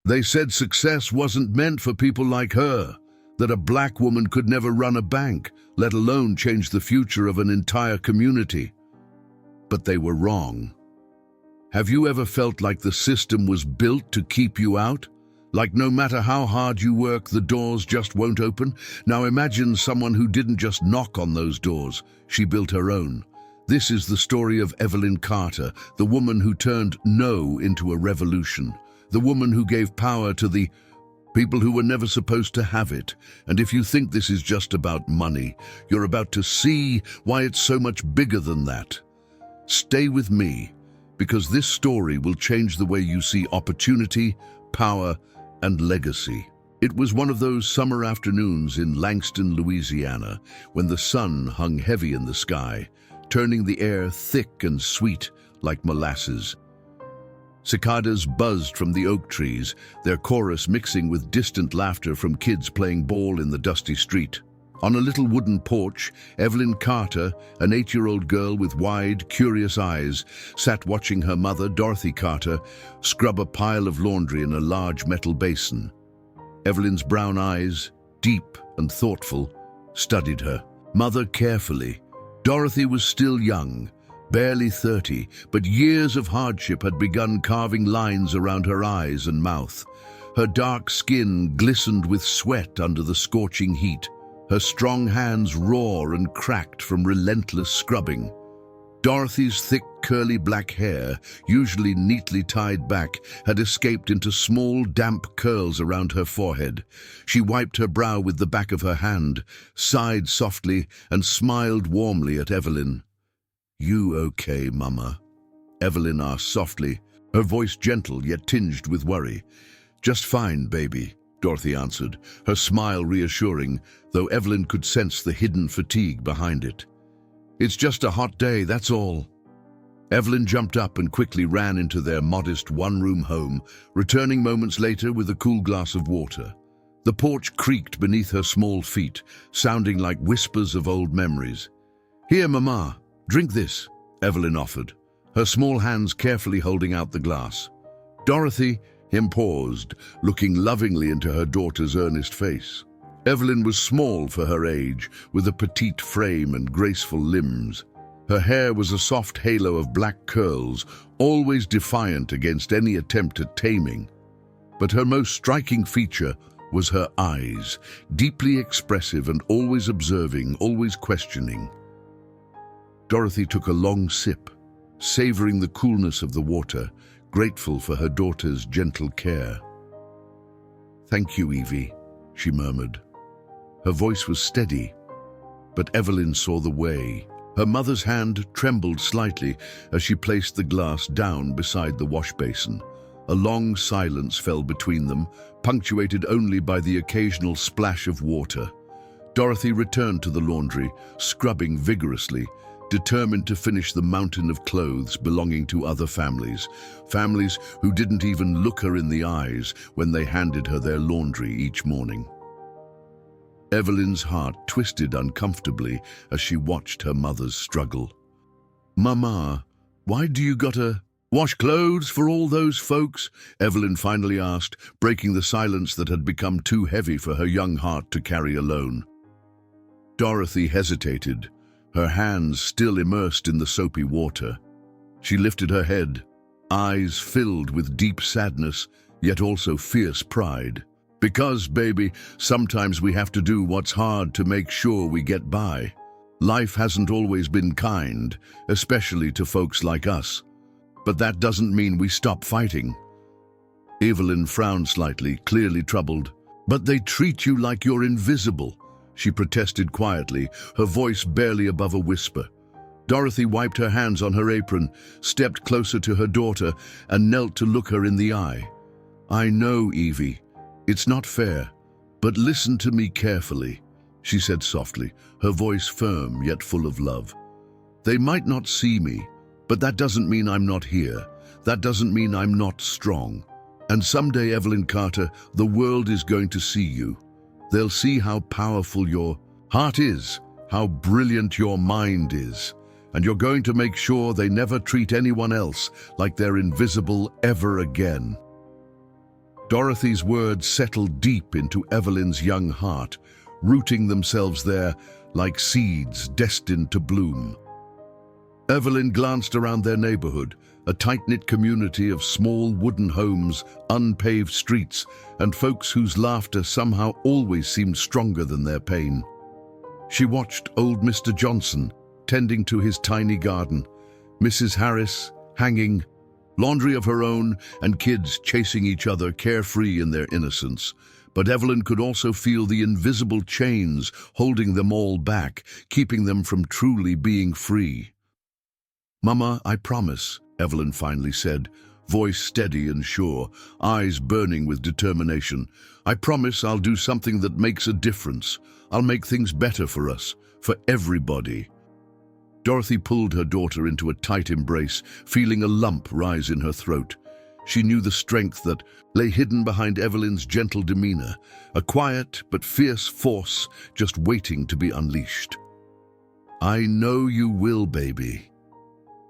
They said success wasn't meant for people like her, that a black woman could never run a bank, let alone change the future of an entire community. But they were wrong. Have you ever felt like the system was built to keep you out? Like no matter how hard you work, the doors just won't open? Now imagine someone who didn't just knock on those doors, she built her own. This is the story of Evelyn Carter, the woman who turned no into a revolution. The woman who gave power to the people who were never supposed to have it. And if you think this is just about money, you're about to see why it's so much bigger than that. Stay with me, because this story will change the way you see opportunity, power, and legacy. It was one of those summer afternoons in Langston, Louisiana, when the sun hung heavy in the sky, turning the air thick and sweet like molasses. Cicadas buzzed from the oak trees, their chorus mixing with distant laughter from kids playing ball in the dusty street. On a little wooden porch, Evelyn Carter, an 8-year-old girl with wide, curious eyes, sat watching her mother, Dorothy Carter, scrub a pile of laundry in a large metal basin. Evelyn's brown eyes, deep and thoughtful, studied her mother carefully. Dorothy was still young, barely 30, but years of hardship had begun carving lines around her eyes and mouth. Her dark skin glistened with sweat under the scorching heat. Her strong hands raw and cracked from relentless scrubbing. Dorothy's thick, curly black hair, usually neatly tied back, had escaped into small, damp curls around her forehead. She wiped her brow with the back of her hand, sighed softly, and smiled warmly at Evelyn. "You okay, Mama?" Evelyn asked softly, her voice gentle yet tinged with worry. "Just fine, baby," Dorothy answered, her smile reassuring, though Evelyn could sense the hidden fatigue behind it. "It's just a hot day, that's all." Evelyn jumped up and quickly ran into their modest one-room home, returning moments later with a cool glass of water. The porch creaked beneath her small feet, sounding like whispers of old memories. "Here, Mama, drink this," Evelyn offered, her small hands carefully holding out the glass. "Dorothy," he paused, looking lovingly into her daughter's earnest face. Evelyn was small for her age, with a petite frame and graceful limbs. Her hair was a soft halo of black curls, always defiant against any attempt at taming. But her most striking feature was her eyes, deeply expressive and always observing, always questioning. Dorothy took a long sip, savoring the coolness of the water, grateful for her daughter's gentle care. "Thank you, Evie," she murmured. Her voice was steady, but Evelyn saw the way. Her mother's hand trembled slightly as she placed the glass down beside the wash basin. A long silence fell between them, punctuated only by the occasional splash of water. Dorothy returned to the laundry, scrubbing vigorously, determined to finish the mountain of clothes belonging to other families who didn't even look her in the eyes when they handed her their laundry each morning. Evelyn's heart twisted uncomfortably as she watched her mother's struggle. "Mama, why do you gotta wash clothes for all those folks?" Evelyn finally asked, breaking the silence that had become too heavy for her young heart to carry alone. Dorothy hesitated, her hands still immersed in the soapy water. She lifted her head, eyes filled with deep sadness, yet also fierce pride. "Because, baby, sometimes we have to do what's hard to make sure we get by. Life hasn't always been kind, especially to folks like us. But that doesn't mean we stop fighting." Evelyn frowned slightly, clearly troubled. "But they treat you like you're invisible," she protested quietly, her voice barely above a whisper. Dorothy wiped her hands on her apron, stepped closer to her daughter, and knelt to look her in the eye. "I know, Evie. It's not fair, but listen to me carefully," she said softly, her voice firm yet full of love. "They might not see me, but that doesn't mean I'm not here. That doesn't mean I'm not strong. And someday, Evelyn Carter, the world is going to see you. They'll see how powerful your heart is, how brilliant your mind is, and you're going to make sure they never treat anyone else like they're invisible ever again." Dorothy's words settled deep into Evelyn's young heart, rooting themselves there like seeds destined to bloom. Evelyn glanced around their neighborhood, a tight-knit community of small wooden homes, unpaved streets, and folks whose laughter somehow always seemed stronger than their pain. She watched old Mr. Johnson tending to his tiny garden, Mrs. Harris hanging, laundry of her own, and kids chasing each other carefree in their innocence. But Evelyn could also feel the invisible chains holding them all back, keeping them from truly being free. "Mama, I promise," Evelyn finally said, voice steady and sure, eyes burning with determination. "I promise I'll do something that makes a difference. I'll make things better for us, for everybody." Dorothy pulled her daughter into a tight embrace, feeling a lump rise in her throat. She knew the strength that lay hidden behind Evelyn's gentle demeanor, a quiet but fierce force just waiting to be unleashed. "I know you will, baby,"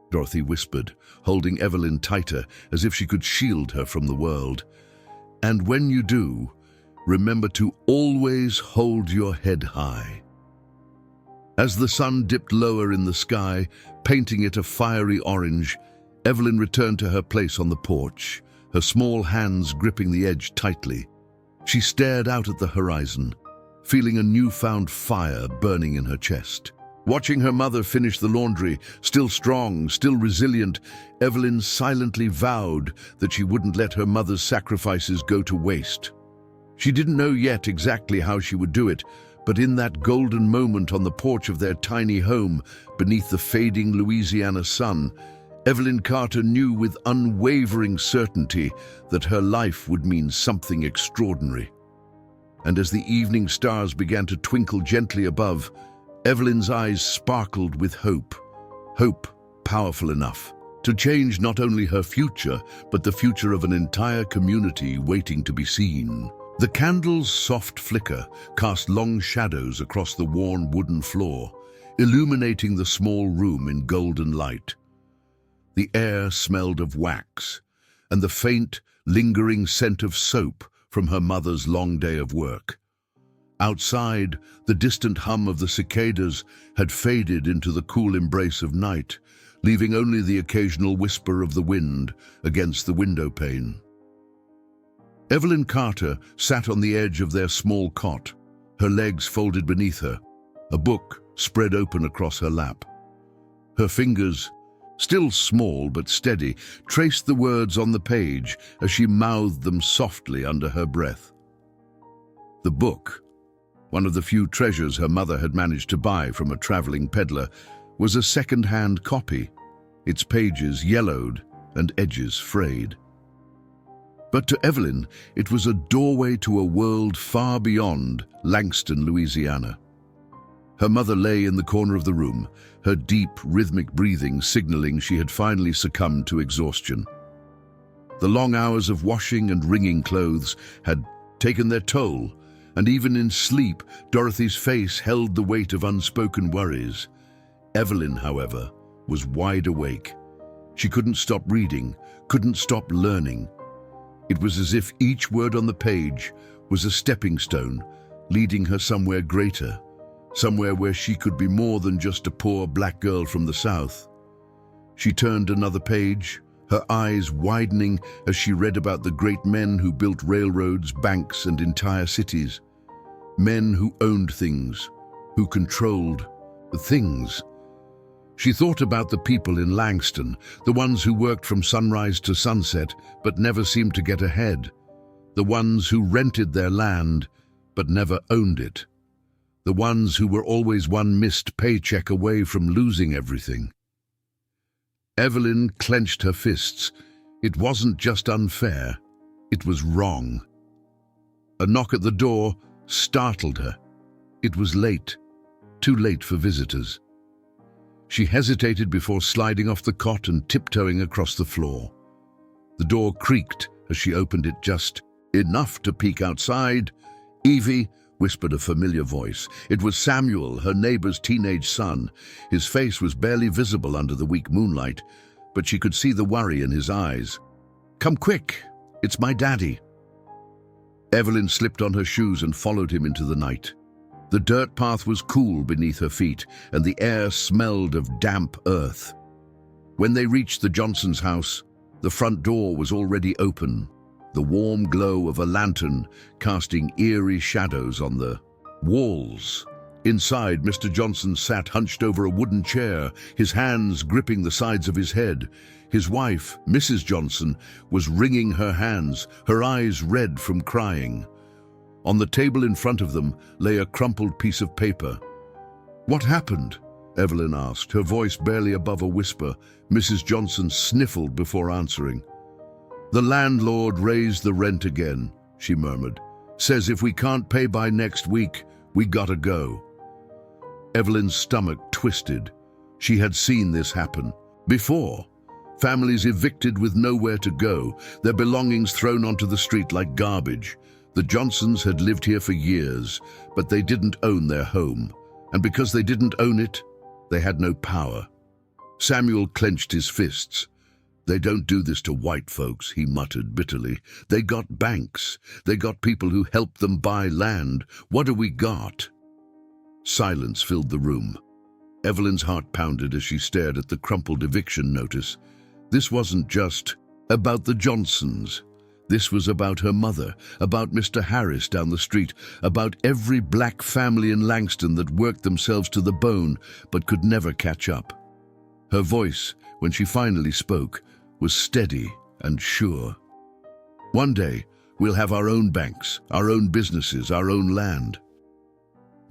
Dorothy whispered, holding Evelyn tighter as if she could shield her from the world. "And when you do, remember to always hold your head high." As the sun dipped lower in the sky, painting it a fiery orange, Evelyn returned to her place on the porch, her small hands gripping the edge tightly. She stared out at the horizon, feeling a newfound fire burning in her chest. Watching her mother finish the laundry, still strong, still resilient, Evelyn silently vowed that she wouldn't let her mother's sacrifices go to waste. She didn't know yet exactly how she would do it, but in that golden moment on the porch of their tiny home, beneath the fading Louisiana sun, Evelyn Carter knew with unwavering certainty that her life would mean something extraordinary. And as the evening stars began to twinkle gently above, Evelyn's eyes sparkled with hope. Hope powerful enough to change not only her future, but the future of an entire community waiting to be seen. The candle's soft flicker cast long shadows across the worn wooden floor, illuminating the small room in golden light. The air smelled of wax, and the faint, lingering scent of soap from her mother's long day of work. Outside, the distant hum of the cicadas had faded into the cool embrace of night, leaving only the occasional whisper of the wind against the window pane. Evelyn Carter sat on the edge of their small cot, her legs folded beneath her, a book spread open across her lap. Her fingers, still small but steady, traced the words on the page as she mouthed them softly under her breath. The book, one of the few treasures her mother had managed to buy from a traveling peddler, was a second-hand copy, its pages yellowed and edges frayed. But to Evelyn, it was a doorway to a world far beyond Langston, Louisiana. Her mother lay in the corner of the room, her deep, rhythmic breathing signaling she had finally succumbed to exhaustion. The long hours of washing and wringing clothes had taken their toll, and even in sleep, Dorothy's face held the weight of unspoken worries. Evelyn, however, was wide awake. She couldn't stop reading, couldn't stop learning. It was as if each word on the page was a stepping stone, leading her somewhere greater, somewhere where she could be more than just a poor black girl from the South. She turned another page, her eyes widening as she read about the great men who built railroads, banks, and entire cities. Men who owned things, who controlled the things. She thought about the people in Langston, the ones who worked from sunrise to sunset but never seemed to get ahead, the ones who rented their land but never owned it, the ones who were always one missed paycheck away from losing everything. Evelyn clenched her fists. It wasn't just unfair, it was wrong. A knock at the door startled her. It was late, too late for visitors. She hesitated before sliding off the cot and tiptoeing across the floor. The door creaked as she opened it just enough to peek outside. "Evie," whispered a familiar voice. It was Samuel, her neighbor's teenage son. His face was barely visible under the weak moonlight, but she could see the worry in his eyes. "Come quick, it's my daddy." Evelyn slipped on her shoes and followed him into the night. The dirt path was cool beneath her feet, and the air smelled of damp earth. When they reached the Johnsons' house, the front door was already open, the warm glow of a lantern casting eerie shadows on the walls. Inside, Mr. Johnson sat hunched over a wooden chair, his hands gripping the sides of his head. His wife, Mrs. Johnson, was wringing her hands, her eyes red from crying. On the table in front of them lay a crumpled piece of paper. "What happened?" Evelyn asked, her voice barely above a whisper. Mrs. Johnson sniffled before answering. "The landlord raised the rent again," she murmured. "Says if we can't pay by next week, we gotta go." Evelyn's stomach twisted. She had seen this happen before. Families evicted with nowhere to go, their belongings thrown onto the street like garbage. The Johnsons had lived here for years, but they didn't own their home. And because they didn't own it, they had no power. Samuel clenched his fists. "They don't do this to white folks," he muttered bitterly. "They got banks. They got people who helped them buy land. What do we got?" Silence filled the room. Evelyn's heart pounded as she stared at the crumpled eviction notice. This wasn't just about the Johnsons. This was about her mother, about Mr. Harris down the street, about every black family in Langston that worked themselves to the bone but could never catch up. Her voice, when she finally spoke, was steady and sure. "One day, we'll have our own banks, our own businesses, our own land."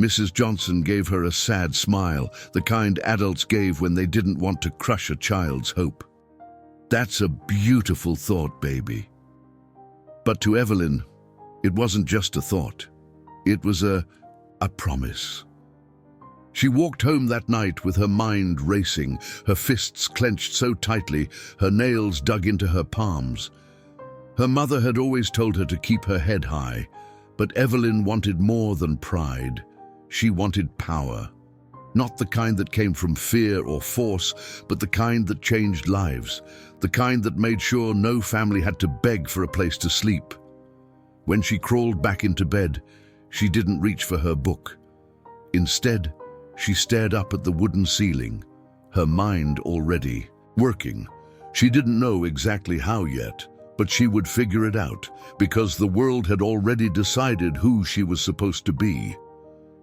Mrs. Johnson gave her a sad smile, the kind adults gave when they didn't want to crush a child's hope. "That's a beautiful thought, baby." But to Evelyn, it wasn't just a thought. It was a promise. She walked home that night with her mind racing, her fists clenched so tightly, her nails dug into her palms. Her mother had always told her to keep her head high, but Evelyn wanted more than pride. She wanted power. Not the kind that came from fear or force, but the kind that changed lives, the kind that made sure no family had to beg for a place to sleep. When she crawled back into bed, she didn't reach for her book. Instead, she stared up at the wooden ceiling, her mind already working. She didn't know exactly how yet, but she would figure it out, because the world had already decided who she was supposed to be.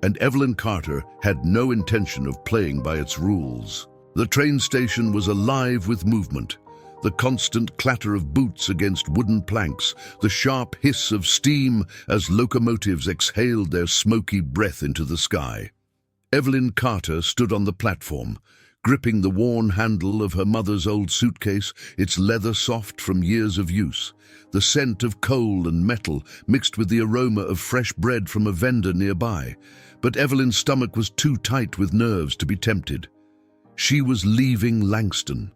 And Evelyn Carter had no intention of playing by its rules. The train station was alive with movement. The constant clatter of boots against wooden planks, the sharp hiss of steam as locomotives exhaled their smoky breath into the sky. Evelyn Carter stood on the platform, gripping the worn handle of her mother's old suitcase, its leather soft from years of use. The scent of coal and metal mixed with the aroma of fresh bread from a vendor nearby. But Evelyn's stomach was too tight with nerves to be tempted. She was leaving Langston.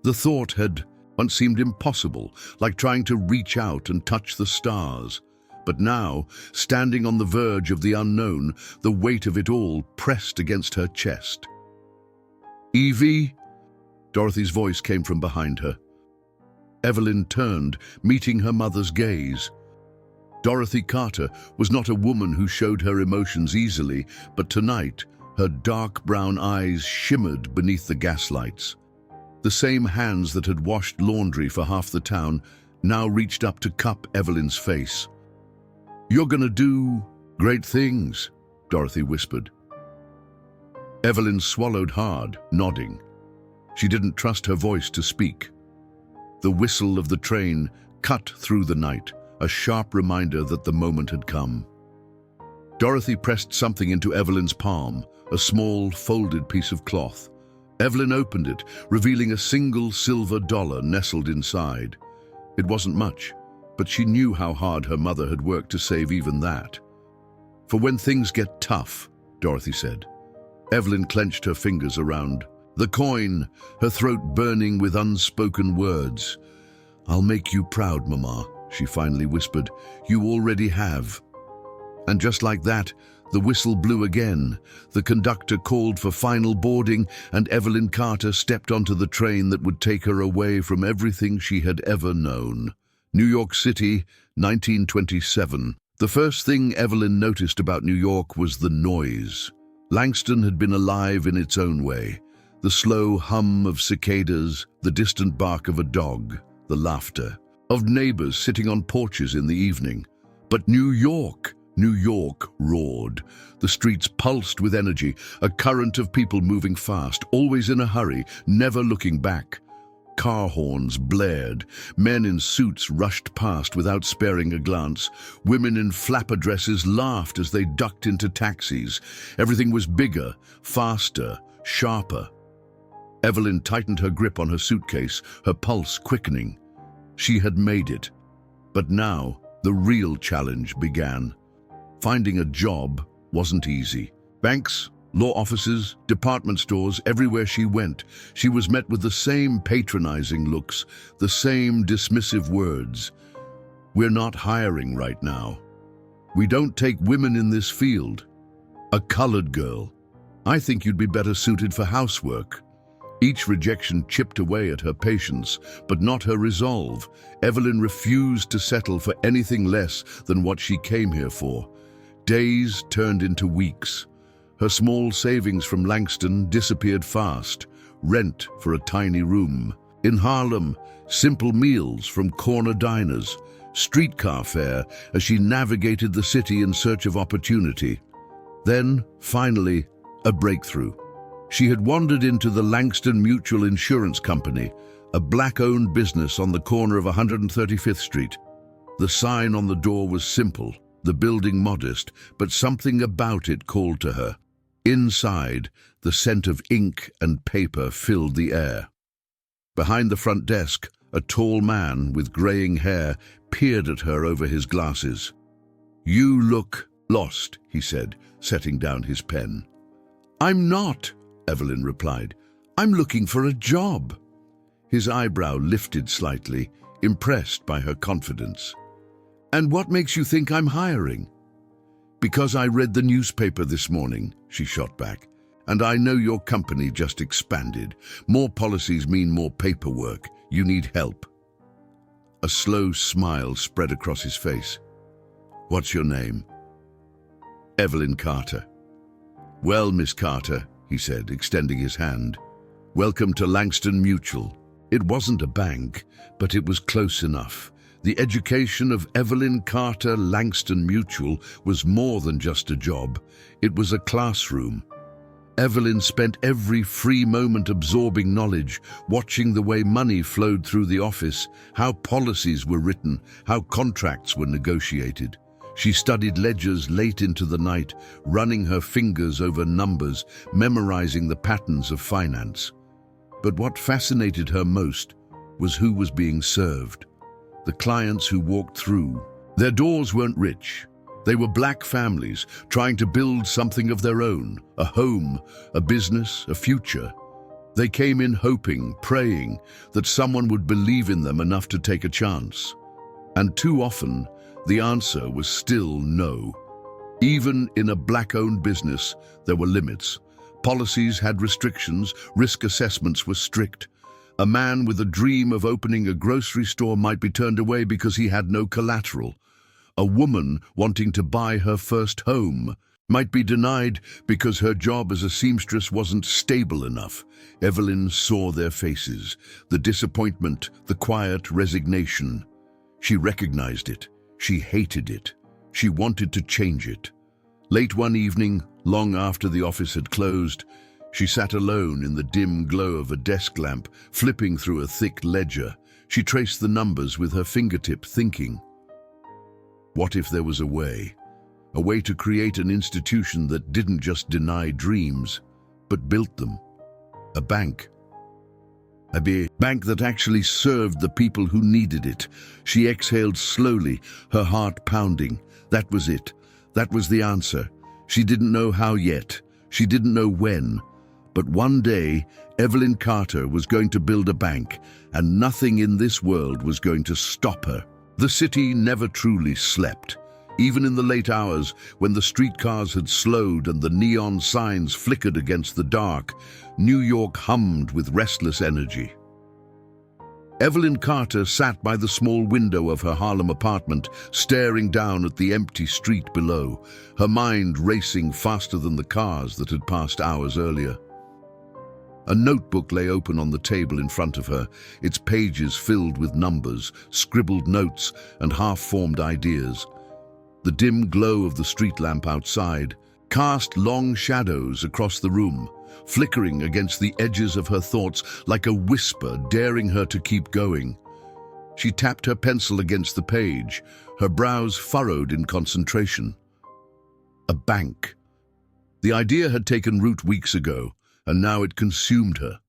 The thought had once seemed impossible, like trying to reach out and touch the stars. But now, standing on the verge of the unknown, the weight of it all pressed against her chest. "Evie?" Dorothy's voice came from behind her. Evelyn turned, meeting her mother's gaze. Dorothy Carter was not a woman who showed her emotions easily, but tonight, her dark brown eyes shimmered beneath the gaslights. The same hands that had washed laundry for half the town now reached up to cup Evelyn's face. "You're gonna do great things," Dorothy whispered. Evelyn swallowed hard, nodding. She didn't trust her voice to speak. The whistle of the train cut through the night, a sharp reminder that the moment had come. Dorothy pressed something into Evelyn's palm, a small, folded piece of cloth. Evelyn opened it, revealing a single silver dollar nestled inside. It wasn't much, but she knew how hard her mother had worked to save even that. "For when things get tough," Dorothy said. Evelyn clenched her fingers around the coin, her throat burning with unspoken words. "I'll make you proud, Mama," she finally whispered. "You already have." And just like that, the whistle blew again. The conductor called for final boarding, and Evelyn Carter stepped onto the train that would take her away from everything she had ever known. New York City, 1927. The first thing Evelyn noticed about New York was the noise. Langston had been alive in its own way. The slow hum of cicadas, the distant bark of a dog, the laughter of neighbors sitting on porches in the evening. But New York roared. The streets pulsed with energy, a current of people moving fast, always in a hurry, never looking back. Car horns blared. Men in suits rushed past without sparing a glance. Women in flapper dresses laughed as they ducked into taxis. Everything was bigger, faster, sharper. Evelyn tightened her grip on her suitcase, her pulse quickening. She had made it. But now, the real challenge began. Finding a job wasn't easy. Banks, law offices, department stores, everywhere she went, she was met with the same patronizing looks, the same dismissive words. "We're not hiring right now. We don't take women in this field. A colored girl. I think you'd be better suited for housework." Each rejection chipped away at her patience, but not her resolve. Evelyn refused to settle for anything less than what she came here for. Days turned into weeks. Her small savings from Langston disappeared fast. Rent for a tiny room. In Harlem, simple meals from corner diners. Streetcar fare as she navigated the city in search of opportunity. Then, finally, a breakthrough. She had wandered into the Langston Mutual Insurance Company, a black-owned business on the corner of 135th Street. The sign on the door was simple, the building modest, but something about it called to her. Inside, the scent of ink and paper filled the air. Behind the front desk, a tall man with graying hair peered at her over his glasses. "You look lost," he said, setting down his pen. "I'm not," Evelyn replied. "I'm looking for a job." His eyebrow lifted slightly, impressed by her confidence. "And what makes you think I'm hiring?" "Because I read the newspaper this morning," she shot back. "And I know your company just expanded. More policies mean more paperwork. You need help." A slow smile spread across his face. "What's your name?" "Evelyn Carter." "Well, Miss Carter," he said, extending his hand. "Welcome to Langston Mutual." It wasn't a bank, but it was close enough. The education of Evelyn Carter Langston Mutual was more than just a job. It was a classroom. Evelyn spent every free moment absorbing knowledge, watching the way money flowed through the office, how policies were written, how contracts were negotiated. She studied ledgers late into the night, running her fingers over numbers, memorizing the patterns of finance. But what fascinated her most was who was being served. The clients who walked through. Their doors weren't rich. They were black families trying to build something of their own, a home, a business, a future. They came in hoping, praying that someone would believe in them enough to take a chance. And too often, the answer was still no. Even in a black-owned business, there were limits. Policies had restrictions, risk assessments were strict. A man with a dream of opening a grocery store might be turned away because he had no collateral. A woman wanting to buy her first home might be denied because her job as a seamstress wasn't stable enough. Evelyn saw their faces, the disappointment, the quiet resignation. She recognized it. She hated it. She wanted to change it. Late one evening, long after the office had closed, she sat alone in the dim glow of a desk lamp, flipping through a thick ledger. She traced the numbers with her fingertip, thinking, what if there was a way to create an institution that didn't just deny dreams, but built them? A bank. A bank that actually served the people who needed it. She exhaled slowly, her heart pounding. That was it. That was the answer. She didn't know how yet. She didn't know when. But one day, Evelyn Carter was going to build a bank, and nothing in this world was going to stop her. The city never truly slept. Even in the late hours, when the streetcars had slowed and the neon signs flickered against the dark, New York hummed with restless energy. Evelyn Carter sat by the small window of her Harlem apartment, staring down at the empty street below, her mind racing faster than the cars that had passed hours earlier. A notebook lay open on the table in front of her, its pages filled with numbers, scribbled notes, and half-formed ideas. The dim glow of the street lamp outside cast long shadows across the room, flickering against the edges of her thoughts like a whisper daring her to keep going. She tapped her pencil against the page, her brows furrowed in concentration. A bank. The idea had taken root weeks ago, and now it consumed her.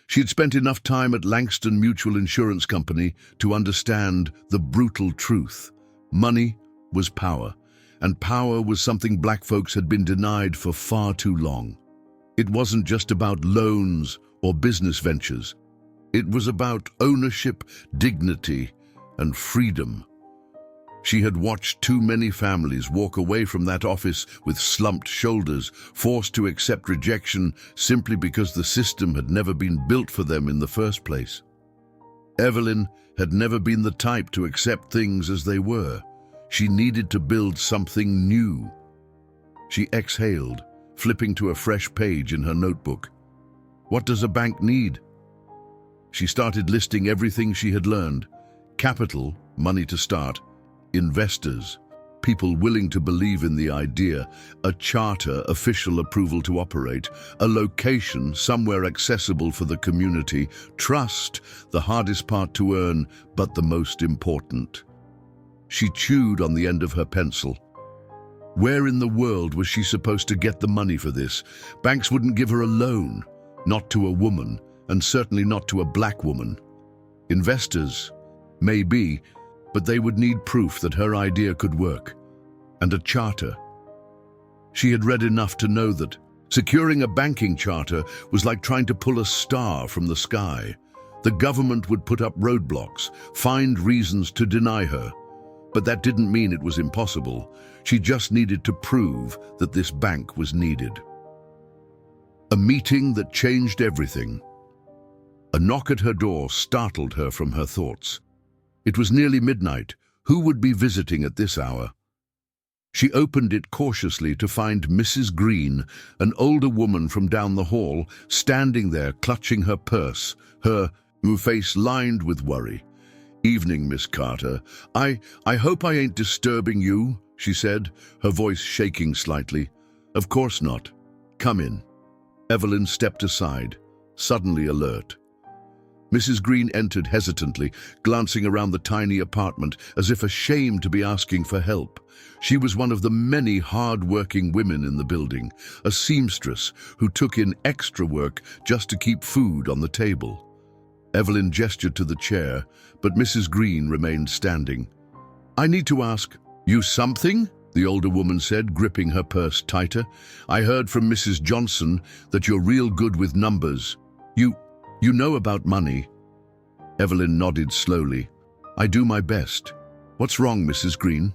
She had spent enough time at Langston Mutual Insurance Company to understand the brutal truth. Money was power, and power was something black folks had been denied for far too long. It wasn't just about loans or business ventures. It was about ownership, dignity, and freedom. She had watched too many families walk away from that office with slumped shoulders, forced to accept rejection simply because the system had never been built for them in the first place. Evelyn had never been the type to accept things as they were. She needed to build something new. She exhaled, flipping to a fresh page in her notebook. What does a bank need? She started listing everything she had learned. Capital, money to start. Investors, people willing to believe in the idea. A charter, official approval to operate. A location, somewhere accessible for the community. Trust, the hardest part to earn, but the most important. She chewed on the end of her pencil. Where in the world was she supposed to get the money for this? Banks wouldn't give her a loan, not to a woman, and certainly not to a black woman. Investors, maybe, but they would need proof that her idea could work, and a charter. She had read enough to know that securing a banking charter was like trying to pull a star from the sky. The government would put up roadblocks, find reasons to deny her. But that didn't mean it was impossible. She just needed to prove that this bank was needed. A meeting that changed everything. A knock at her door startled her from her thoughts. It was nearly midnight. Who would be visiting at this hour? She opened it cautiously to find Mrs. Green, an older woman from down the hall, standing there clutching her purse, her face lined with worry. "Evening, Miss Carter. I hope I ain't disturbing you," she said, her voice shaking slightly. "Of course not. Come in." Evelyn stepped aside, suddenly alert. Mrs. Green entered hesitantly, glancing around the tiny apartment as if ashamed to be asking for help. She was one of the many hard-working women in the building, a seamstress who took in extra work just to keep food on the table. Evelyn gestured to the chair, but Mrs. Green remained standing. "I need to ask, you something?" the older woman said, gripping her purse tighter. "I heard from Mrs. Johnson that you're real good with numbers. You know about money." Evelyn nodded slowly. "I do my best. What's wrong, Mrs. Green?"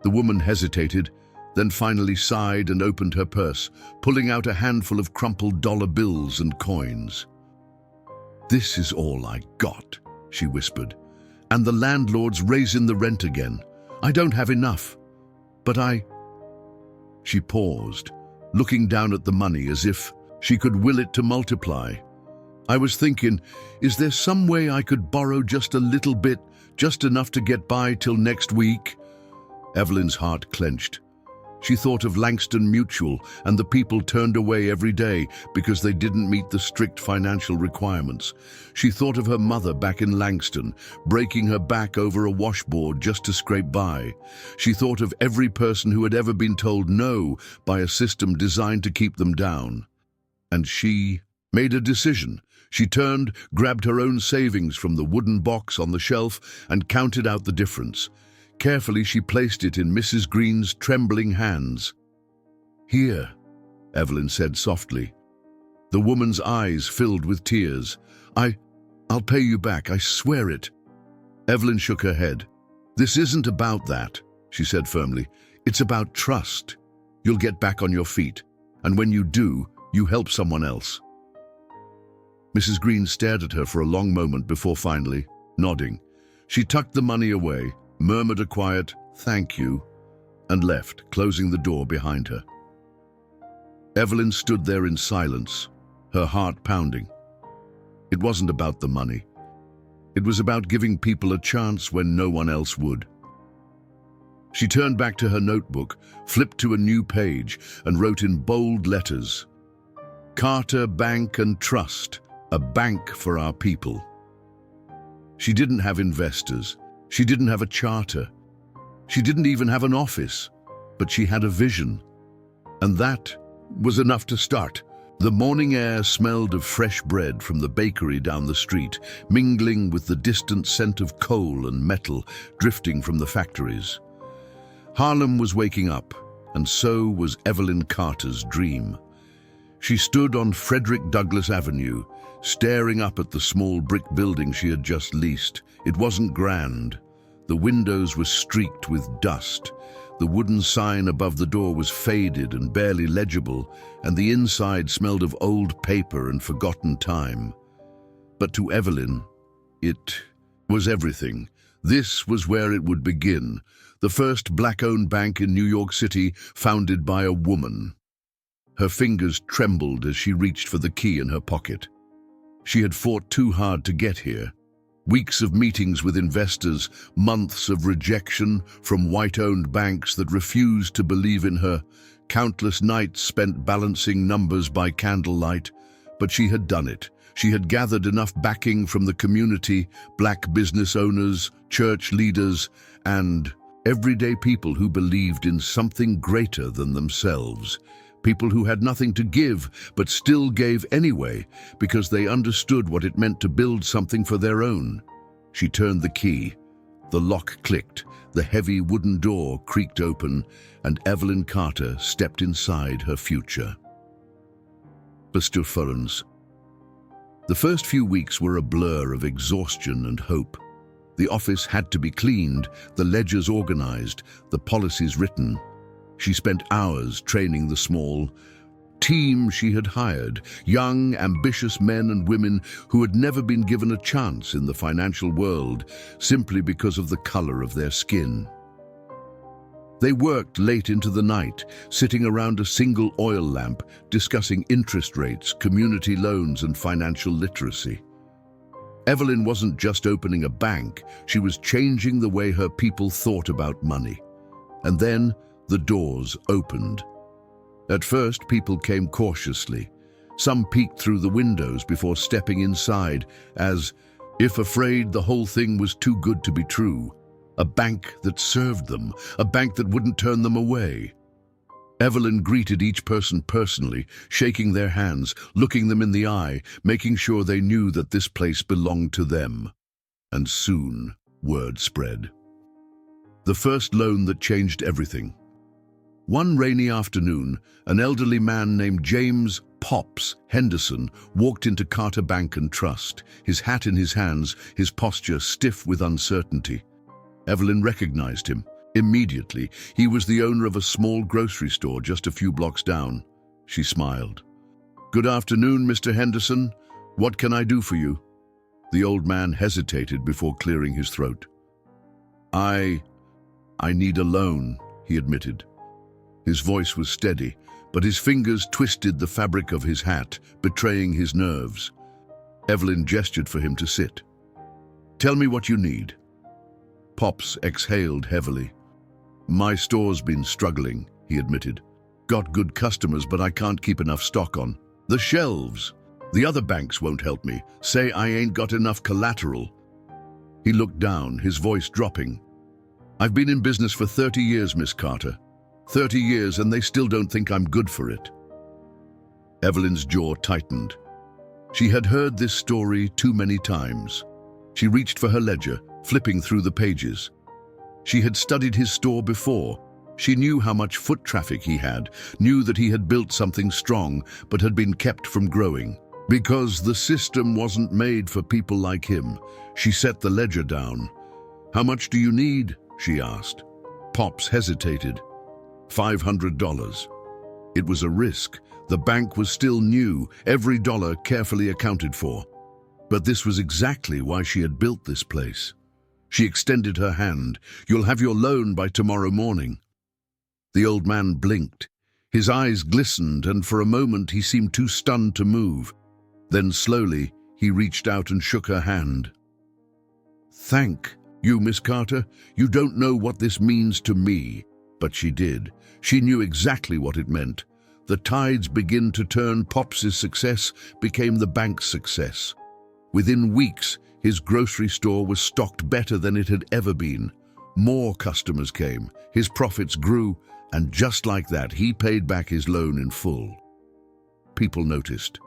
The woman hesitated, then finally sighed and opened her purse, pulling out a handful of crumpled dollar bills and coins. "This is all I got," she whispered. "And the landlord's raising the rent again. I don't have enough. But She paused, looking down at the money as if she could will it to multiply. "I was thinking, is there some way I could borrow just a little bit, just enough to get by till next week?" Evelyn's heart clenched. She thought of Langston Mutual and the people turned away every day because they didn't meet the strict financial requirements. She thought of her mother back in Langston, breaking her back over a washboard just to scrape by. She thought of every person who had ever been told no by a system designed to keep them down. And she made a decision. She turned, grabbed her own savings from the wooden box on the shelf, and counted out the difference. Carefully, she placed it in Mrs. Green's trembling hands. "Here," Evelyn said softly. The woman's eyes filled with tears. I'll pay you back, I swear it." Evelyn shook her head. "This isn't about that," she said firmly. "It's about trust. You'll get back on your feet, and when you do, you help someone else." Mrs. Green stared at her for a long moment before finally nodding. She tucked the money away, murmured a quiet, "Thank you," and left, closing the door behind her. Evelyn stood there in silence, her heart pounding. It wasn't about the money. It was about giving people a chance when no one else would. She turned back to her notebook, flipped to a new page, and wrote in bold letters, "Carter Bank and Trust, a bank for our people." She didn't have investors. She didn't have a charter. She didn't even have an office, but she had a vision. And that was enough to start. The morning air smelled of fresh bread from the bakery down the street, mingling with the distant scent of coal and metal drifting from the factories. Harlem was waking up, and so was Evelyn Carter's dream. She stood on Frederick Douglass Avenue, staring up at the small brick building she had just leased. It wasn't grand. The windows were streaked with dust. The wooden sign above the door was faded and barely legible, and the inside smelled of old paper and forgotten time. But to Evelyn, it was everything. This was where it would begin, the first black-owned bank in New York City, founded by a woman. Her fingers trembled as she reached for the key in her pocket. She had fought too hard to get here. Weeks of meetings with investors, months of rejection from white-owned banks that refused to believe in her, countless nights spent balancing numbers by candlelight. But she had done it. She had gathered enough backing from the community, black business owners, church leaders, and everyday people who believed in something greater than themselves. People who had nothing to give, but still gave anyway, because they understood what it meant to build something for their own. She turned the key. The lock clicked, the heavy wooden door creaked open, and Evelyn Carter stepped inside her future. Besturförens. The first few weeks were a blur of exhaustion and hope. The office had to be cleaned, the ledgers organized, the policies written. She spent hours training the small team she had hired, young, ambitious men and women who had never been given a chance in the financial world simply because of the color of their skin. They worked late into the night, sitting around a single oil lamp, discussing interest rates, community loans, and financial literacy. Evelyn wasn't just opening a bank, she was changing the way her people thought about money. And then the doors opened. At first, people came cautiously. Some peeked through the windows before stepping inside, as if afraid the whole thing was too good to be true. A bank that served them, a bank that wouldn't turn them away. Evelyn greeted each person personally, shaking their hands, looking them in the eye, making sure they knew that this place belonged to them. And soon, word spread. The first loan that changed everything. One rainy afternoon, an elderly man named James "Pops" Henderson walked into Carter Bank and Trust, his hat in his hands, his posture stiff with uncertainty. Evelyn recognized him. Immediately, he was the owner of a small grocery store just a few blocks down. She smiled. "Good afternoon, Mr. Henderson. What can I do for you?" The old man hesitated before clearing his throat. I need a loan," he admitted. His voice was steady, but his fingers twisted the fabric of his hat, betraying his nerves. Evelyn gestured for him to sit. "Tell me what you need." Pops exhaled heavily. "My store's been struggling," he admitted. "Got good customers, but I can't keep enough stock on the shelves. The other banks won't help me, say I ain't got enough collateral." He looked down, his voice dropping. "I've been in business for 30 years, Miss Carter. 30 years, and they still don't think I'm good for it." Evelyn's jaw tightened. She had heard this story too many times. She reached for her ledger, flipping through the pages. She had studied his store before. She knew how much foot traffic he had, knew that he had built something strong, but had been kept from growing. Because the system wasn't made for people like him. She set the ledger down. "How much do you need?" she asked. Pops hesitated. $500. It was a risk. The bank was still new, every dollar carefully accounted for. But this was exactly why she had built this place. She extended her hand. "You'll have your loan by tomorrow morning." The old man blinked. His eyes glistened, and for a moment he seemed too stunned to move. Then slowly, he reached out and shook her hand. "Thank you, Miss Carter. You don't know what this means to me." But she did. She knew exactly what it meant. The tides begin to turn. Pops's success became the bank's success. Within weeks, his grocery store was stocked better than it had ever been. More customers came, his profits grew, and just like that, he paid back his loan in full. People noticed.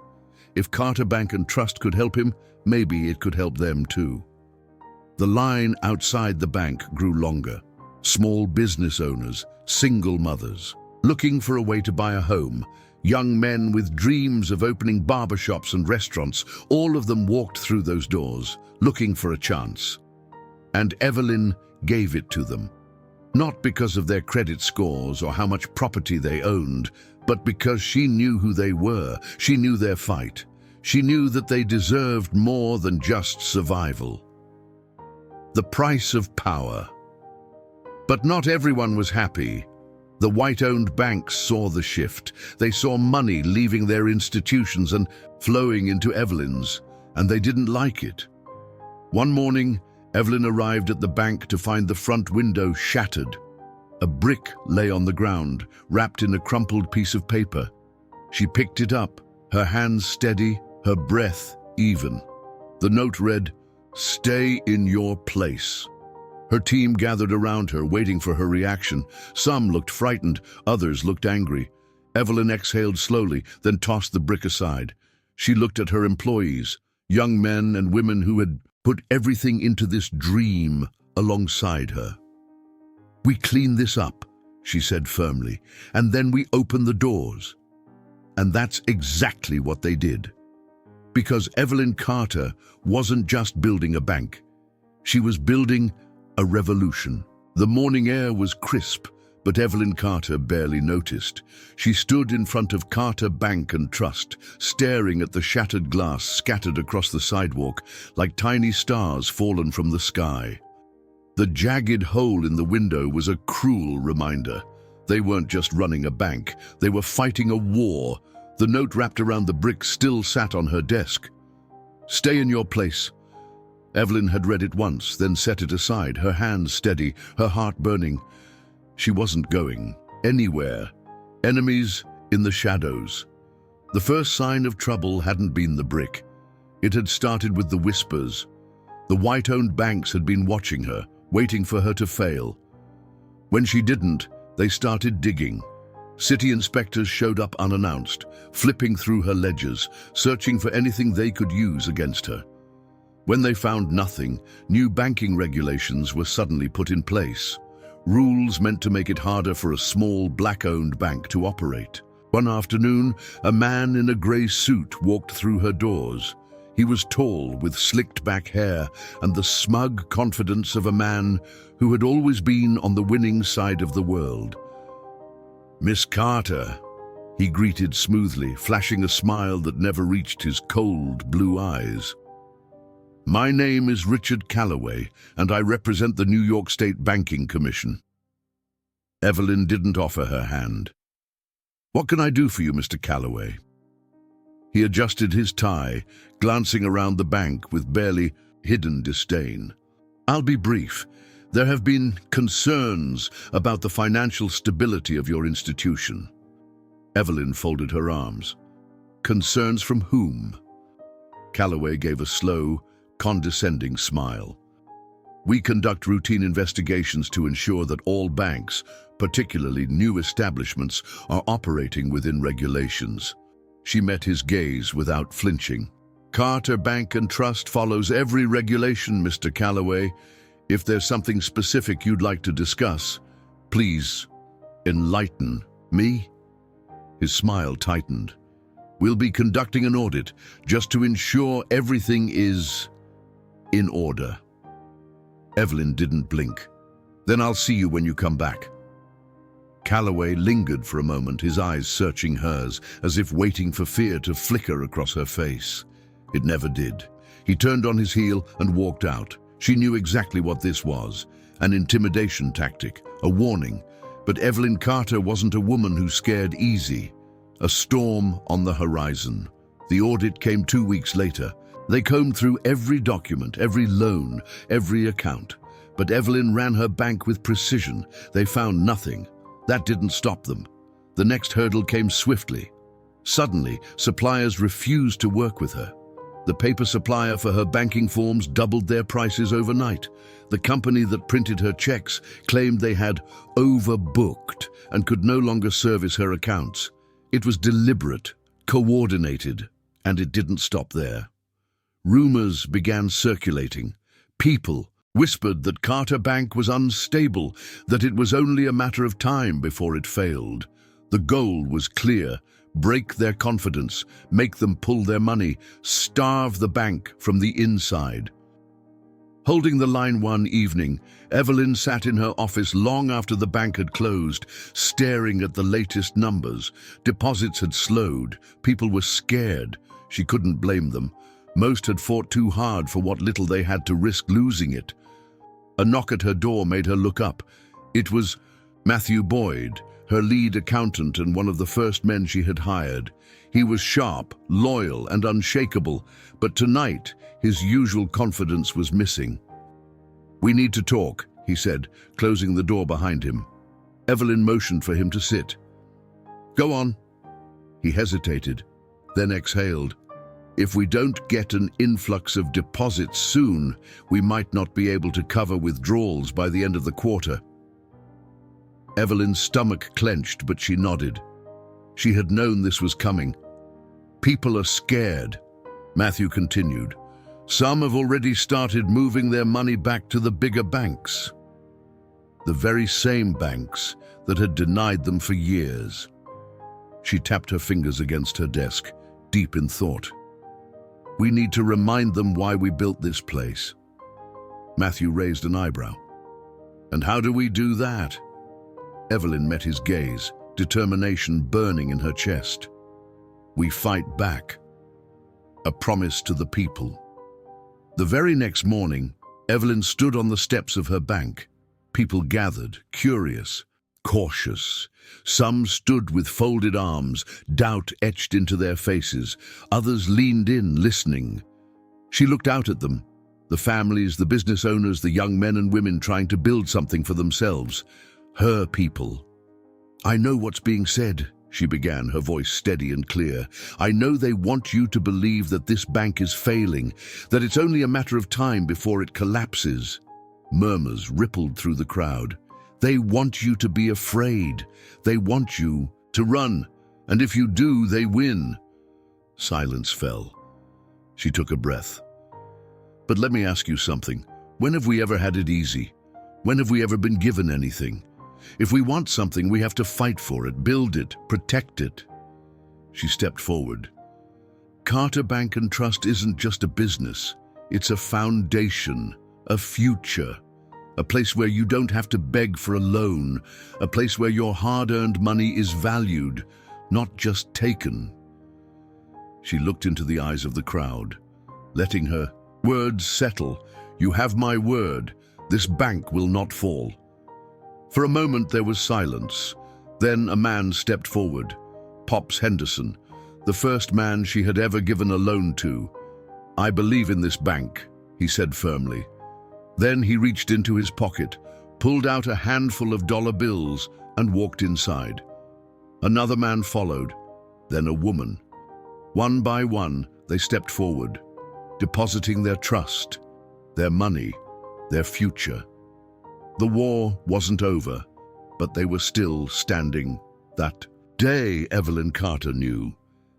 If Carter Bank and Trust could help him, maybe it could help them too. The line outside the bank grew longer. Small business owners, single mothers, looking for a way to buy a home, young men with dreams of opening barbershops and restaurants, all of them walked through those doors, looking for a chance. And Evelyn gave it to them. Not because of their credit scores or how much property they owned, but because she knew who they were. She knew their fight. She knew that they deserved more than just survival. The price of power. But not everyone was happy. The white-owned banks saw the shift. They saw money leaving their institutions and flowing into Evelyn's, and they didn't like it. One morning, Evelyn arrived at the bank to find the front window shattered. A brick lay on the ground, wrapped in a crumpled piece of paper. She picked it up, her hands steady, her breath even. The note read, "Stay in your place." Her team gathered around her, waiting for her reaction. Some looked frightened, others looked angry. Evelyn exhaled slowly, then tossed the brick aside. She looked at her employees, young men and women who had put everything into this dream alongside her. "We clean this up," she said firmly, "and then we open the doors." And that's exactly what they did. Because Evelyn Carter wasn't just building a bank. She was building a revolution. The morning air was crisp, but Evelyn Carter barely noticed. She stood in front of Carter Bank and Trust, staring at the shattered glass scattered across the sidewalk like tiny stars fallen from the sky. The jagged hole in the window was a cruel reminder. They weren't just running a bank, they were fighting a war. The note wrapped around the brick still sat on her desk. "Stay in your place." Evelyn had read it once, then set it aside, her hands steady, her heart burning. She wasn't going anywhere. Enemies in the shadows. The first sign of trouble hadn't been the brick. It had started with the whispers. The white-owned banks had been watching her, waiting for her to fail. When she didn't, they started digging. City inspectors showed up unannounced, flipping through her ledgers, searching for anything they could use against her. When they found nothing, new banking regulations were suddenly put in place. Rules meant to make it harder for a small, black-owned bank to operate. One afternoon, a man in a grey suit walked through her doors. He was tall, with slicked-back hair, and the smug confidence of a man who had always been on the winning side of the world. "Miss Carter," he greeted smoothly, flashing a smile that never reached his cold blue eyes. "My name is Richard Calloway, and I represent the New York State Banking Commission." Evelyn didn't offer her hand. "What can I do for you, Mr. Calloway?" He adjusted his tie, glancing around the bank with barely hidden disdain. "I'll be brief. There have been concerns about the financial stability of your institution." Evelyn folded her arms. "Concerns from whom?" Calloway gave a slow, condescending smile. "We conduct routine investigations to ensure that all banks, particularly new establishments, are operating within regulations." She met his gaze without flinching. "Carter Bank and Trust follows every regulation, Mr. Calloway. If there's something specific you'd like to discuss, please enlighten me." His smile tightened. "We'll be conducting an audit just to ensure everything is in order." Evelyn didn't blink. "Then I'll see you when you come back." Calloway lingered for a moment, his eyes searching hers, as if waiting for fear to flicker across her face. It never did. He turned on his heel and walked out. She knew exactly what this was, an intimidation tactic, a warning. But Evelyn Carter wasn't a woman who scared easy. A storm on the horizon. The audit came 2 weeks later. They combed through every document, every loan, every account. But Evelyn ran her bank with precision. They found nothing. That didn't stop them. The next hurdle came swiftly. Suddenly, suppliers refused to work with her. The paper supplier for her banking forms doubled their prices overnight. The company that printed her checks claimed they had overbooked and could no longer service her accounts. It was deliberate, coordinated, and it didn't stop there. Rumors began circulating. People whispered that Carter Bank was unstable, that it was only a matter of time before it failed. The goal was clear: break their confidence, make them pull their money, starve the bank from the inside. Holding the line one evening, Evelyn sat in her office long after the bank had closed, staring at the latest numbers. Deposits had slowed. People were scared. She couldn't blame them. Most had fought too hard for what little they had to risk losing it. A knock at her door made her look up. It was Matthew Boyd, her lead accountant and one of the first men she had hired. He was sharp, loyal, and unshakable, but tonight his usual confidence was missing. "We need to talk," he said, closing the door behind him. Evelyn motioned for him to sit. "Go on." He hesitated, then exhaled. "If we don't get an influx of deposits soon, we might not be able to cover withdrawals by the end of the quarter." Evelyn's stomach clenched, but she nodded. She had known this was coming. "People are scared," Matthew continued. "Some have already started moving their money back to the bigger banks. The very same banks that had denied them for years." She tapped her fingers against her desk, deep in thought. "We need to remind them why we built this place." Matthew raised an eyebrow. "And how do we do that?" Evelyn met his gaze, determination burning in her chest. "We fight back. A promise to the people." The very next morning, Evelyn stood on the steps of her bank. People gathered, curious, cautious. Some stood with folded arms, doubt etched into their faces. Others leaned in, listening. She looked out at them, the families, the business owners, the young men and women trying to build something for themselves. Her people. "I know what's being said," she began, her voice steady and clear. "I know they want you to believe that this bank is failing, that it's only a matter of time before it collapses." Murmurs rippled through the crowd. "They want you to be afraid. They want you to run. And if you do, they win." Silence fell. She took a breath. "But let me ask you something. When have we ever had it easy? When have we ever been given anything? If we want something, we have to fight for it, build it, protect it." She stepped forward. "Carter Bank and Trust isn't just a business. It's a foundation, a future. A place where you don't have to beg for a loan. A place where your hard-earned money is valued, not just taken." She looked into the eyes of the crowd, letting her words settle. "You have my word. This bank will not fall." For a moment there was silence. Then a man stepped forward. Pops Henderson, the first man she had ever given a loan to. "I believe in this bank," he said firmly. Then he reached into his pocket, pulled out a handful of dollar bills, and walked inside. Another man followed, then a woman. One by one, they stepped forward, depositing their trust, their money, their future. The war wasn't over, but they were still standing. That day, Evelyn Carter knew.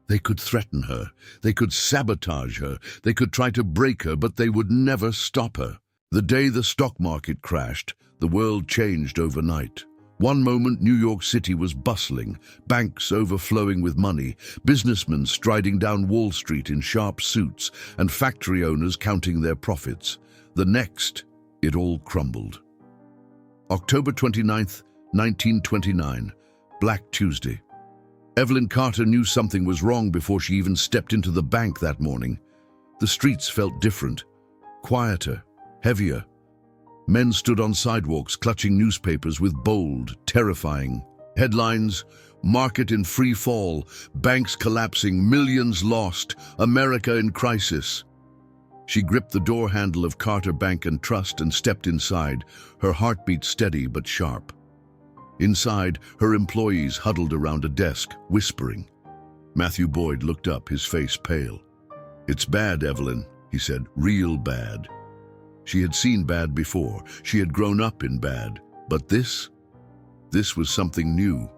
They could threaten her, they could sabotage her, they could try to break her, but they would never stop her. The day the stock market crashed, the world changed overnight. One moment New York City was bustling, banks overflowing with money, businessmen striding down Wall Street in sharp suits, and factory owners counting their profits. The next, it all crumbled. October 29th, 1929, Black Tuesday. Evelyn Carter knew something was wrong before she even stepped into the bank that morning. The streets felt different, quieter, heavier. Men stood on sidewalks clutching newspapers with bold, terrifying headlines: "Market in free fall, banks collapsing, millions lost, America in crisis." She gripped the door handle of Carter Bank and Trust and stepped inside, her heartbeat steady but sharp. Inside, her employees huddled around a desk, whispering. Matthew Boyd looked up, his face pale. "It's bad, Evelyn," he said, "real bad." She had seen bad before. She had grown up in bad. But this was something new.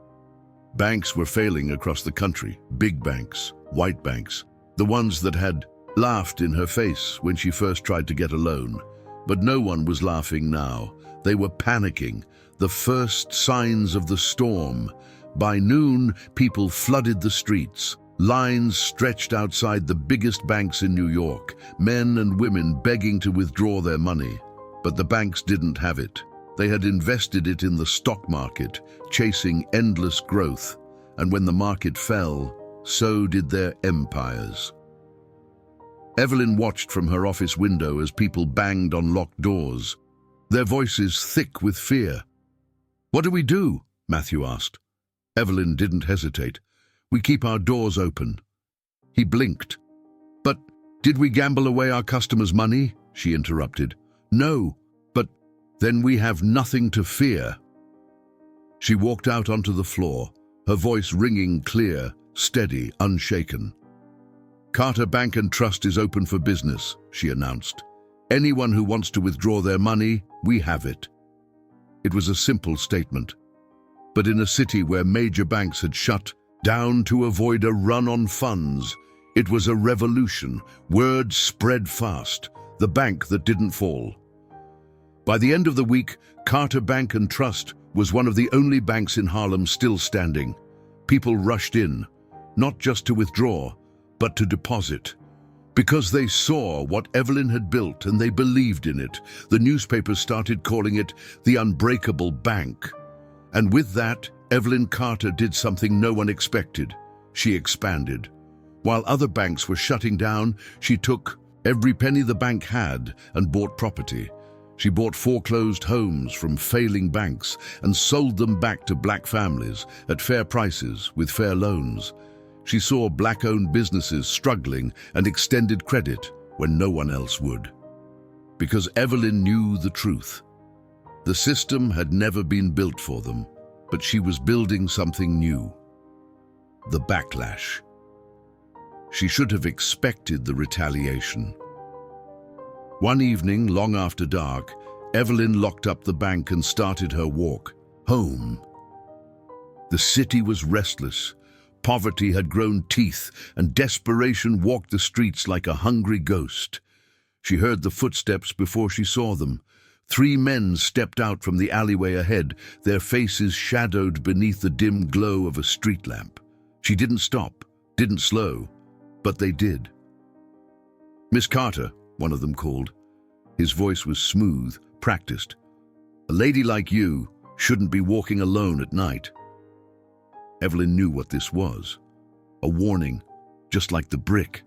Banks were failing across the country, big banks, white banks, the ones that had laughed in her face when she first tried to get a loan. But no one was laughing now. They were panicking, the first signs of the storm. By noon, people flooded the streets. Lines stretched outside the biggest banks in New York, men and women begging to withdraw their money. But the banks didn't have it. They had invested it in the stock market, chasing endless growth. And when the market fell, so did their empires. Evelyn watched from her office window as people banged on locked doors, their voices thick with fear. "What do we do?" Matthew asked. Evelyn didn't hesitate. "We keep our doors open." He blinked. "But did we gamble away our customers' money?" she interrupted. "No, but then we have nothing to fear." She walked out onto the floor, her voice ringing clear, steady, unshaken. "Carter Bank and Trust is open for business," she announced. "Anyone who wants to withdraw their money, we have it." It was a simple statement. But in a city where major banks had shut down to avoid a run on funds, it was a revolution. Word spread fast. The bank that didn't fall. By the end of the week, Carter Bank and Trust was one of the only banks in Harlem still standing. People rushed in, not just to withdraw, but to deposit. Because they saw what Evelyn had built and they believed in it, the newspapers started calling it the Unbreakable Bank. And with that, Evelyn Carter did something no one expected. She expanded. While other banks were shutting down, she took every penny the bank had and bought property. She bought foreclosed homes from failing banks and sold them back to black families at fair prices with fair loans. She saw black-owned businesses struggling and extended credit when no one else would. Because Evelyn knew the truth. The system had never been built for them, but she was building something new. The backlash. She should have expected the retaliation. One evening, long after dark, Evelyn locked up the bank and started her walk home. The city was restless. Poverty had grown teeth, and desperation walked the streets like a hungry ghost. She heard the footsteps before she saw them. 3 men stepped out from the alleyway ahead, their faces shadowed beneath the dim glow of a street lamp. She didn't stop, didn't slow, but they did. "Miss Carter," one of them called. His voice was smooth, practiced. "A lady like you shouldn't be walking alone at night." Evelyn knew what this was. A warning, just like the brick,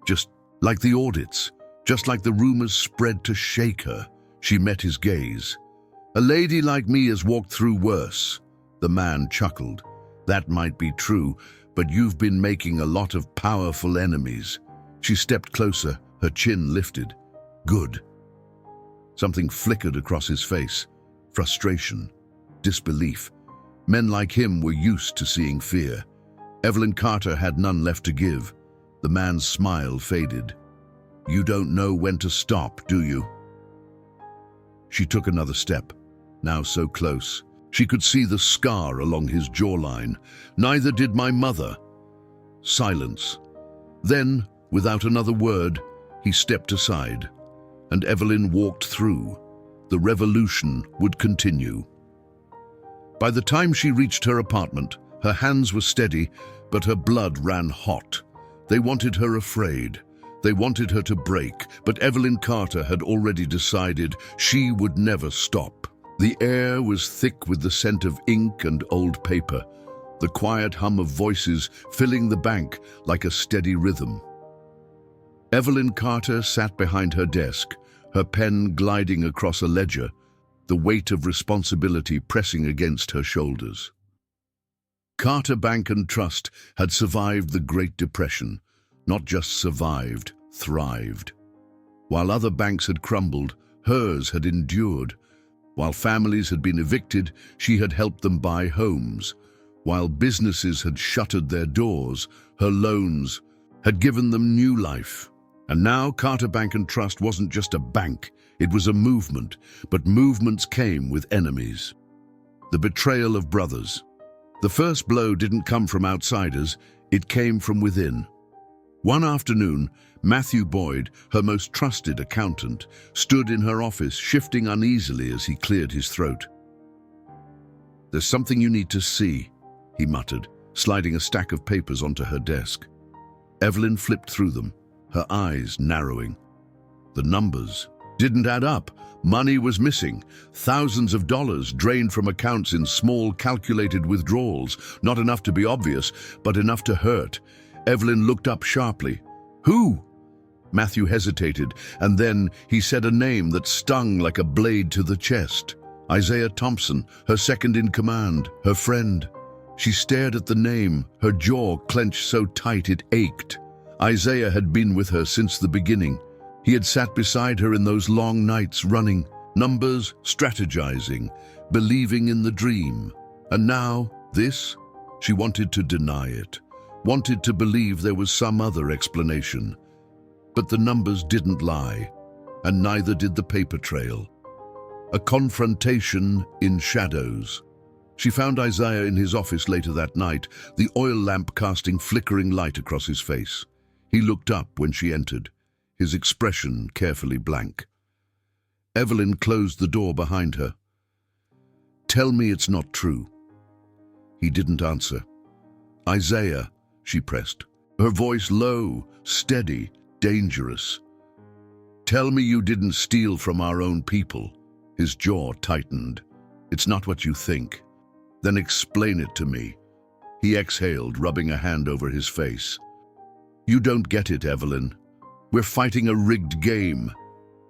just like the audits, just like the rumors spread to shake her. She met his gaze. "A lady like me has walked through worse." The man chuckled. "That might be true, but you've been making a lot of powerful enemies." She stepped closer, her chin lifted. "Good." Something flickered across his face. Frustration, disbelief. Men like him were used to seeing fear. Evelyn Carter had none left to give. The man's smile faded. "You don't know when to stop, do you?" She took another step, now so close. She could see the scar along his jawline. "Neither did my mother." Silence. Then, without another word, he stepped aside, and Evelyn walked through. The revolution would continue. By the time she reached her apartment, her hands were steady, but her blood ran hot. They wanted her afraid. They wanted her to break, but Evelyn Carter had already decided she would never stop. The air was thick with the scent of ink and old paper, the quiet hum of voices filling the bank like a steady rhythm. Evelyn Carter sat behind her desk, her pen gliding across a ledger, the weight of responsibility pressing against her shoulders. Carter Bank and Trust had survived the Great Depression, not just survived, thrived. While other banks had crumbled, hers had endured. While families had been evicted, she had helped them buy homes. While businesses had shuttered their doors, her loans had given them new life. And now Carter Bank and Trust wasn't just a bank, it was a movement, but movements came with enemies. The betrayal of brothers. The first blow didn't come from outsiders, it came from within. One afternoon, Matthew Boyd, her most trusted accountant, stood in her office, shifting uneasily as he cleared his throat. "There's something you need to see," he muttered, sliding a stack of papers onto her desk. Evelyn flipped through them, her eyes narrowing. The numbers didn't add up. Money was missing. Thousands of dollars drained from accounts in small, calculated withdrawals. Not enough to be obvious, but enough to hurt. Evelyn looked up sharply. "Who?" Matthew hesitated, and then he said a name that stung like a blade to the chest. Isaiah Thompson, her second-in-command, her friend. She stared at the name, her jaw clenched so tight it ached. Isaiah had been with her since the beginning. He had sat beside her in those long nights, running numbers, strategizing, believing in the dream. And now, this? She wanted to deny it, wanted to believe there was some other explanation. But the numbers didn't lie, and neither did the paper trail. A confrontation in shadows. She found Isaiah in his office later that night, the oil lamp casting flickering light across his face. He looked up when she entered, his expression carefully blank. Evelyn closed the door behind her. "Tell me it's not true." He didn't answer. "Isaiah," she pressed, her voice low, steady, dangerous. "Tell me you didn't steal from our own people." His jaw tightened. "It's not what you think." "Then explain it to me." He exhaled, rubbing a hand over his face. "You don't get it, Evelyn. We're fighting a rigged game."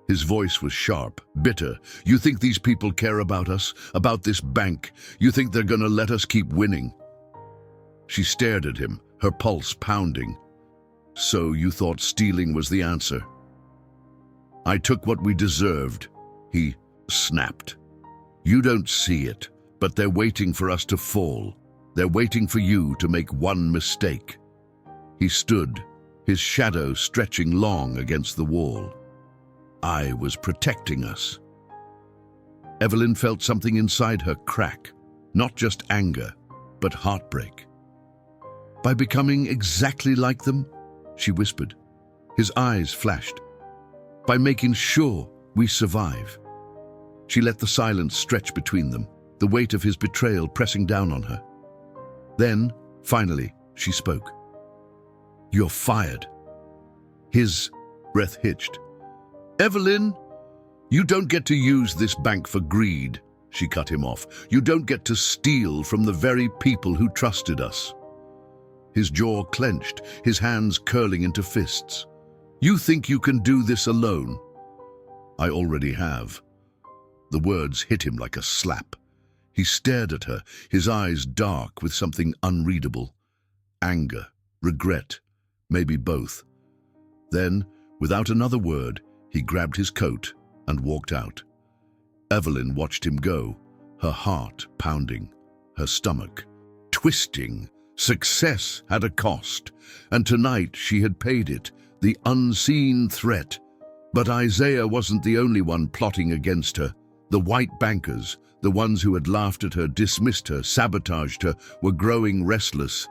His voice was sharp, bitter. "You think these people care about us, about this bank? You think they're gonna let us keep winning?" She stared at him, her pulse pounding. "So you thought stealing was the answer?" "I took what we deserved," he snapped. "You don't see it, but they're waiting for us to fall. They're waiting for you to make one mistake." He stood, his shadow stretching long against the wall. "I was protecting us." Evelyn felt something inside her crack, not just anger, but heartbreak. "By becoming exactly like them?" she whispered. His eyes flashed. "By making sure we survive." She let the silence stretch between them, the weight of his betrayal pressing down on her. Then, finally, she spoke. "You're fired." His breath hitched. "Evelyn, you don't get to use this bank for greed," she cut him off. "You don't get to steal from the very people who trusted us." His jaw clenched, his hands curling into fists. "You think you can do this alone?" "I already have." The words hit him like a slap. He stared at her, his eyes dark with something unreadable. Anger, regret, maybe both. Then, without another word, he grabbed his coat and walked out. Evelyn watched him go, her heart pounding, her stomach twisting. Success had a cost, and tonight she had paid it, the unseen threat. But Isaiah wasn't the only one plotting against her. The white bankers, the ones who had laughed at her, dismissed her, sabotaged her, were growing restless.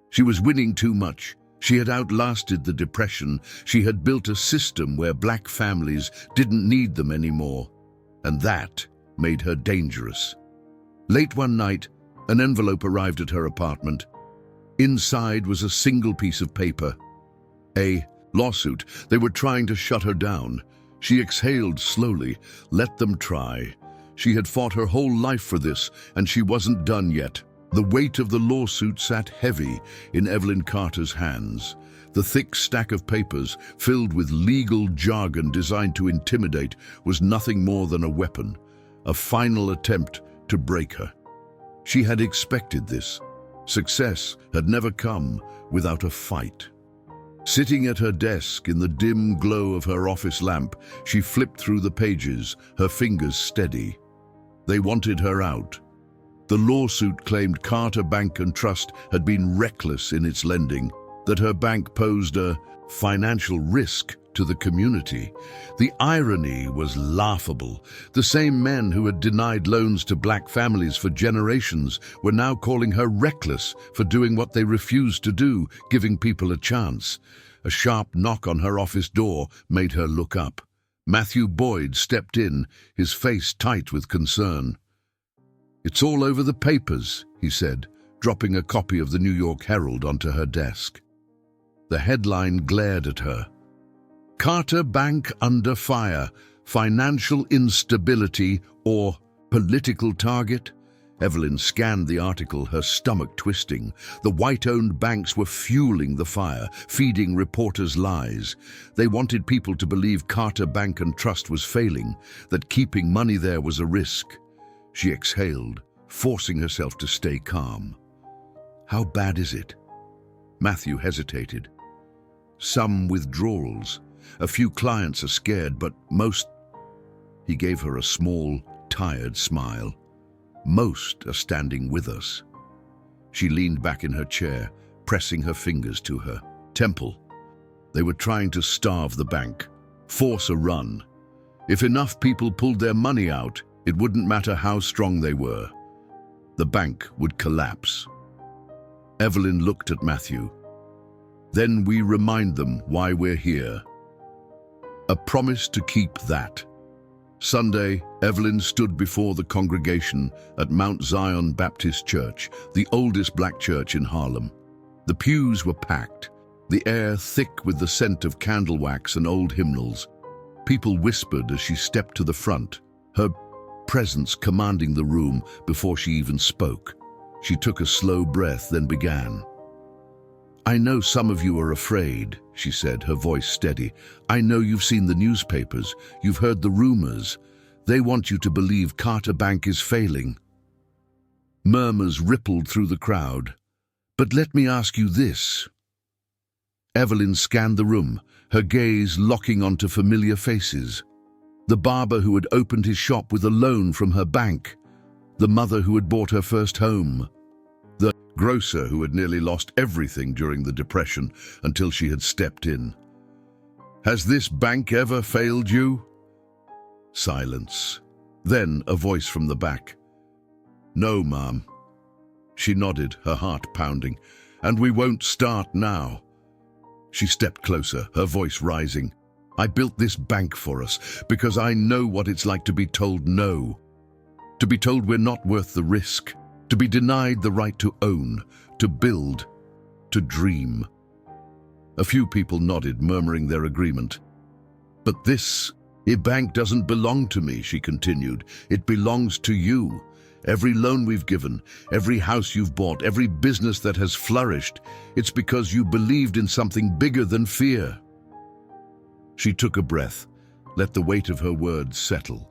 She was winning too much. She had outlasted the depression. She had built a system where black families didn't need them anymore. And that made her dangerous. Late one night, an envelope arrived at her apartment. Inside was a single piece of paper. A lawsuit. They were trying to shut her down. She exhaled slowly. Let them try. She had fought her whole life for this, and she wasn't done yet. The weight of the lawsuit sat heavy in Evelyn Carter's hands. The thick stack of papers, filled with legal jargon designed to intimidate, was nothing more than a weapon, a final attempt to break her. She had expected this. Success had never come without a fight. Sitting at her desk in the dim glow of her office lamp, she flipped through the pages, her fingers steady. They wanted her out. The lawsuit claimed Carter Bank and Trust had been reckless in its lending, that her bank posed a financial risk to the community. The irony was laughable. The same men who had denied loans to black families for generations were now calling her reckless for doing what they refused to do, giving people a chance. A sharp knock on her office door made her look up. Matthew Boyd stepped in, his face tight with concern. "It's all over the papers," he said, dropping a copy of the New York Herald onto her desk. The headline glared at her. "Carter Bank under fire, financial instability or political target?" Evelyn scanned the article, her stomach twisting. The white-owned banks were fueling the fire, feeding reporters' lies. They wanted people to believe Carter Bank and Trust was failing, that keeping money there was a risk. She exhaled, forcing herself to stay calm. "How bad is it?" Matthew hesitated. "Some withdrawals. A few clients are scared, but most—" He gave her a small, tired smile. "Most are standing with us." She leaned back in her chair, pressing her fingers to her temple. They were trying to starve the bank, force a run. If enough people pulled their money out, it wouldn't matter how strong they were. The bank would collapse. Evelyn looked at Matthew. "Then we remind them why we're here." A promise to keep that. Sunday, Evelyn stood before the congregation at Mount Zion Baptist Church, the oldest black church in Harlem. The pews were packed, the air thick with the scent of candle wax and old hymnals. People whispered as she stepped to the front, her presence commanding the room before she even spoke. She took a slow breath, then began. "I know some of you are afraid," she said, her voice steady. "I know you've seen the newspapers, you've heard the rumors. They want you to believe Carter Bank is failing." Murmurs rippled through the crowd. "But let me ask you this." Evelyn scanned the room, her gaze locking onto familiar faces. The barber who had opened his shop with a loan from her bank. The mother who had bought her first home. The grocer who had nearly lost everything during the Depression until she had stepped in. "Has this bank ever failed you?" Silence. Then a voice from the back. "No, ma'am." She nodded, her heart pounding. "And we won't start now." She stepped closer, her voice rising. "I built this bank for us because I know what it's like to be told no. To be told we're not worth the risk. To be denied the right to own, to build, to dream." A few people nodded, murmuring their agreement. "But this bank doesn't belong to me," she continued. "It belongs to you. Every loan we've given, every house you've bought, every business that has flourished, it's because you believed in something bigger than fear." She took a breath, let the weight of her words settle.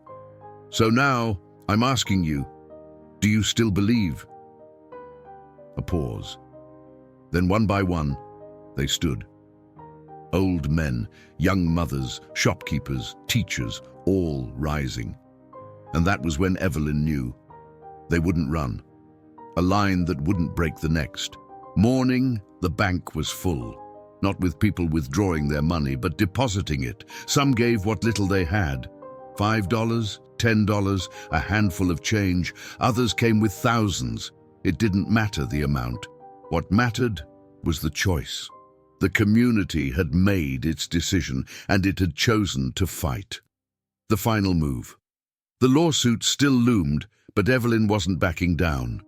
"So now, I'm asking you, do you still believe?" A pause. Then one by one, they stood. Old men, young mothers, shopkeepers, teachers, all rising. And that was when Evelyn knew. They wouldn't run. A line that wouldn't break the next. Morning, the bank was full. Not with people withdrawing their money, but depositing it. Some gave what little they had. $5, $10, a handful of change. Others came with thousands. It didn't matter the amount. What mattered was the choice. The community had made its decision, and it had chosen to fight. The final move. The lawsuit still loomed, but Evelyn wasn't backing down.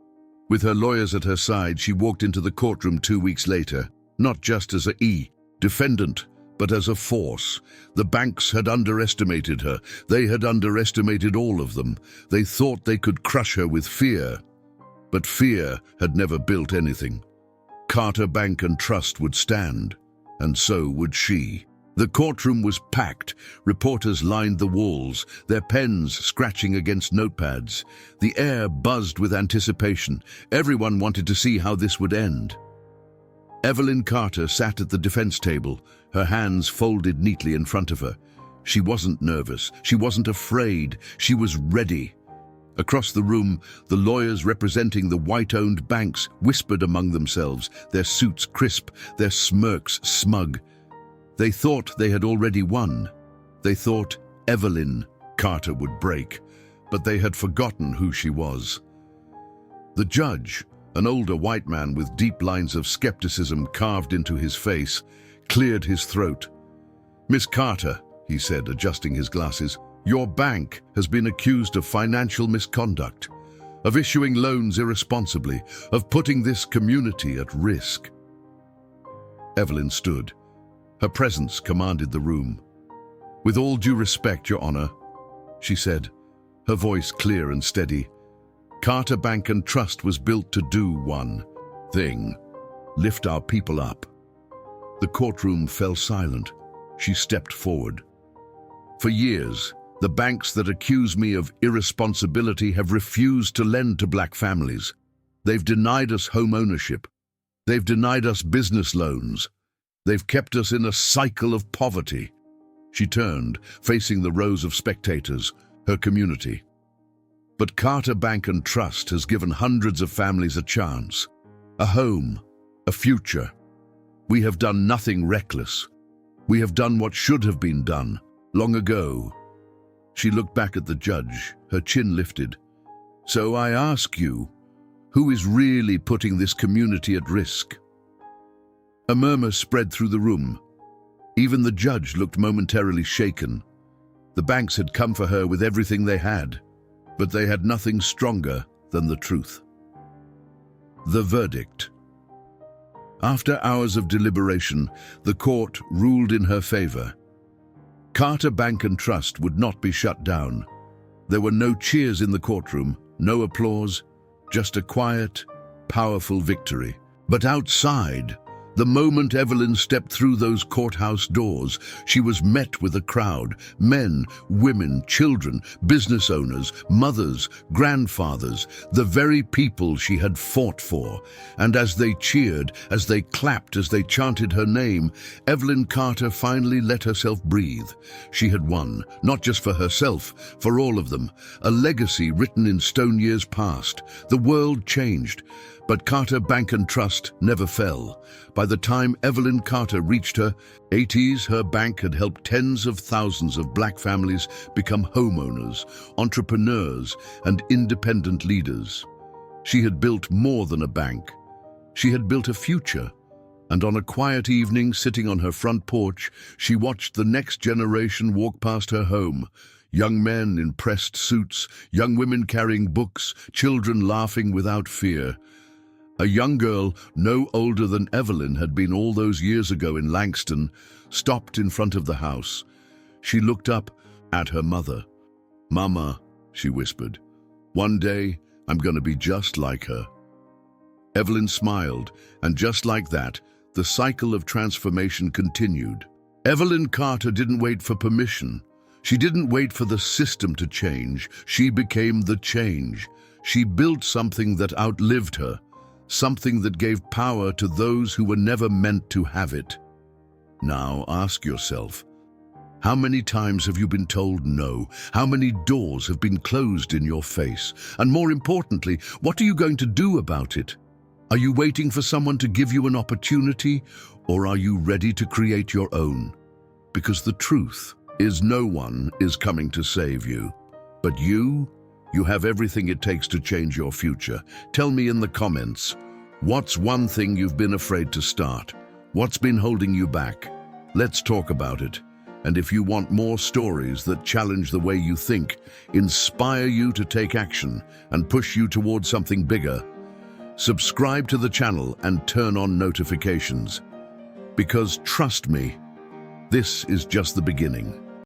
With her lawyers at her side, she walked into the courtroom 2 weeks later, not just as a defendant, but as a force. The banks had underestimated her. They had underestimated all of them. They thought they could crush her with fear. But fear had never built anything. Carter Bank and Trust would stand, and so would she. The courtroom was packed. Reporters lined the walls, their pens scratching against notepads. The air buzzed with anticipation. Everyone wanted to see how this would end. Evelyn Carter sat at the defense table, her hands folded neatly in front of her. She wasn't nervous. She wasn't afraid. She was ready. Across the room, the lawyers representing the white-owned banks whispered among themselves, their suits crisp, their smirks smug. They thought they had already won. They thought Evelyn Carter would break, but they had forgotten who she was. The judge, an older white man with deep lines of skepticism carved into his face, cleared his throat. "Miss Carter," he said, adjusting his glasses, "your bank has been accused of financial misconduct, of issuing loans irresponsibly, of putting this community at risk." Evelyn stood. Her presence commanded the room. "With all due respect, Your Honor," she said, her voice clear and steady, "Carter Bank and Trust was built to do one thing: lift our people up." The courtroom fell silent. She stepped forward. "For years, the banks that accuse me of irresponsibility have refused to lend to black families. They've denied us home ownership. They've denied us business loans. They've kept us in a cycle of poverty." She turned, facing the rows of spectators, her community. "But Carter Bank and Trust has given hundreds of families a chance, a home, a future. We have done nothing reckless. We have done what should have been done, long ago." She looked back at the judge, her chin lifted. "So I ask you, who is really putting this community at risk?" A murmur spread through the room. Even the judge looked momentarily shaken. The banks had come for her with everything they had, but they had nothing stronger than the truth. The verdict. After hours of deliberation, the court ruled in her favor. Carter Bank and Trust would not be shut down. There were no cheers in the courtroom, no applause, just a quiet, powerful victory. But outside, the moment Evelyn stepped through those courthouse doors, she was met with a crowd: men, women, children, business owners, mothers, grandfathers, the very people she had fought for. And as they cheered, as they clapped, as they chanted her name, Evelyn Carter finally let herself breathe. She had won, not just for herself, for all of them. A legacy written in stone years past. The world changed. But Carter Bank and Trust never fell. By the time Evelyn Carter reached her 80s, her bank had helped tens of thousands of black families become homeowners, entrepreneurs, and independent leaders. She had built more than a bank. She had built a future. And on a quiet evening, sitting on her front porch, she watched the next generation walk past her home. Young men in pressed suits, young women carrying books, children laughing without fear. A young girl, no older than Evelyn had been all those years ago in Langston, stopped in front of the house. She looked up at her mother. "Mama," she whispered, "one day I'm going to be just like her." Evelyn smiled, and just like that, the cycle of transformation continued. Evelyn Carter didn't wait for permission. She didn't wait for the system to change. She became the change. She built something that outlived her. Something that gave power to those who were never meant to have it. Now ask yourself, how many times have you been told no? How many doors have been closed in your face? And more importantly, what are you going to do about it? Are you waiting for someone to give you an opportunity, or are you ready to create your own? Because the truth is, no one is coming to save you, but you have everything it takes to change your future. Tell me in the comments, what's one thing you've been afraid to start? What's been holding you back? Let's talk about it. And if you want more stories that challenge the way you think, inspire you to take action, and push you towards something bigger, subscribe to the channel and turn on notifications. Because trust me, This is just the beginning.